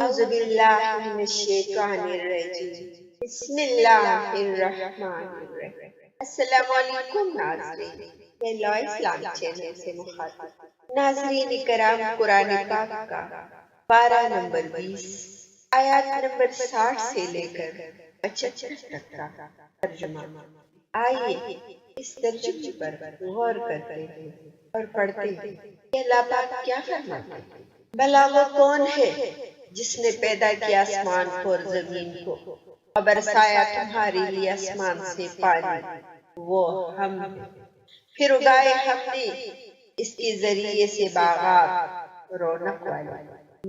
أعوذ بالله من الشيطان الرجيم بسم الله الرحمن الرحیم۔ السلام علیکم ناظرین، یہ لا اسلام چینل سے مخاطب ناظرین کرام، قرآن پاک کا پارہ نمبر 20 آیات نمبر 60 سے لے کر 75 تک کا ترجمہ۔ آئیے اس ترجمے پر غور کرتے ہیں اور پڑھتے ہیں کہ اللہ پاک کیا فرماتے ہیں۔ بھلا وہ کون ہے جس نے پیدا کیا آسمان کو اور زمین کو اور برسایا تمہارے لیے آسمان سے پانی، وہ ہم ہیں۔ پھر اگائے ہم نے اس کے ذریعے سے باغات رونق والے،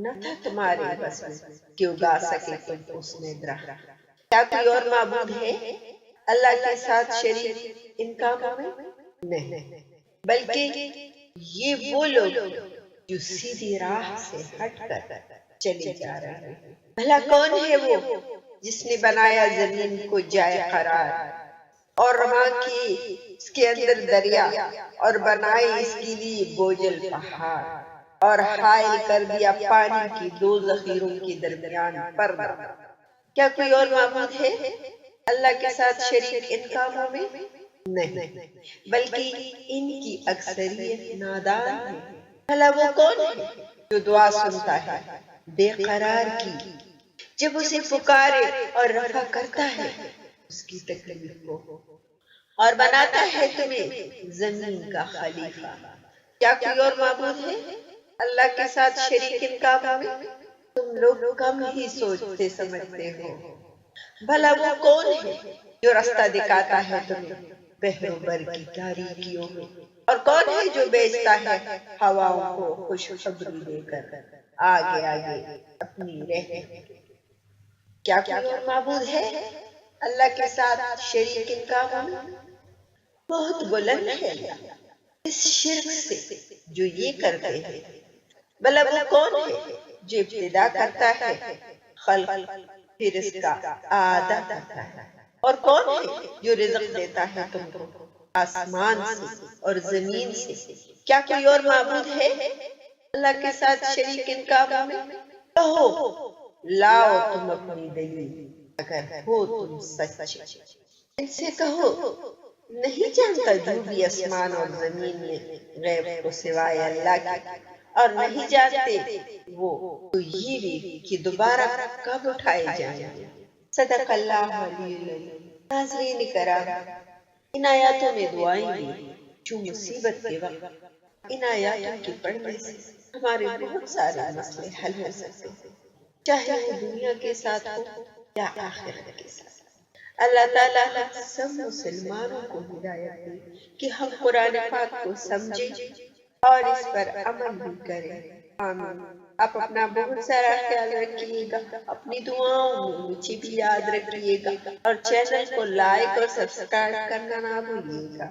نہ تھا تمہارے بس میں کہ اگا سکے تم اس میں درخت۔ کیا کوئی اور معبود ہے اللہ کے ساتھ شریک ان کاموں میں؟ نہیں، بلکہ یہ وہ لوگ جو سیدھی راہ سے ہٹ کر چلے جا رہے ہیں۔ بھلا کون ہے وہ جس نے بنایا زمین کو جائے قرار اور رواں کی اس کے اندر دریا اور بنائے اس کے لیے بوجھل پہاڑ اور حائل کر دیا پانی کی دو ذخیروں کے درمیان پردہ۔ کیا کوئی اور معبود ہے اللہ کے ساتھ شریک ان کاموں میں؟ نہیں، بلکہ ان کی اکثریت نادان ہے۔ بھلا وہ کون ہے جو دعا سنتا ہے بے قرار کی جب اسے پکارے اور رفع کرتا ہے اس کی تکلیف کو، اور بناتا ہے تمہیں زمین کا خلیفہ؟ کیا کوئی اور معبود ہے اللہ کے ساتھ شریک ان کاموں میں؟ تم لوگ کم ہی سوچتے سمجھتے ہو۔ بھلا وہ کون ہے جو رستہ دکھاتا ہے تمہیں بحر و بر کی تاریکیوں میں، اور کون ہے جو بیچتا ہے ہواؤں کو خوشخبری دے کر آگے آگے اپنی رہ۔ کیا کوئی اور معبود ہے اللہ کے ساتھ شریک ان کاموں میں؟ بہت بلند ہے اس شرک سے جو یہ کرتے ہیں۔ بھلا وہ کون ہے جو ابتدا کرتا ہے خلق پھر اس کا اعادہ کرتا ہے، اور کون ہے جو رزق دیتا ہے تم کو آسمان سے اور زمین سے؟ کیا کوئی اور معبود ہے اللہ کے ساتھ شریک ان کاموں میں؟ کہو لاؤ تم اپنی دلیل اگر ہو تم سچے۔ ان سے کہو نہیں جانتا جو بھی آسمان اور زمین میں غیب کو سوائے اللہ کے، اور نہیں جانتے وہ تو یہ بھی کہ دوبارہ کب اٹھائے جائیں گے۔ صدق اللہ علیہ العظیم۔ ناظرین کرام، ان آیاتوں میں دعائیں بھی جو مصیبت کے وقت ان آیاتوں کے پڑھنے سے ہمارے بہت سارے مسئلے حل ہو سکتے ہیں، چاہے وہ دنیا کے ساتھ ہو یا آخرت کے ساتھ۔ اللہ تعالیٰ ہم سب مسلمانوں کو ہدایت دے کہ ہم قرآن پاک کو سمجھیں اور اس پر عمل بھی کریں۔ آمین۔ آپ اپنا بہت سارا خیال رکھیے گا، اپنی دعاؤں میں مجھے بھی یاد رکھیے گا، اور چینل کو لائک اور سبسکرائب کرنا نہ بھولیے گا۔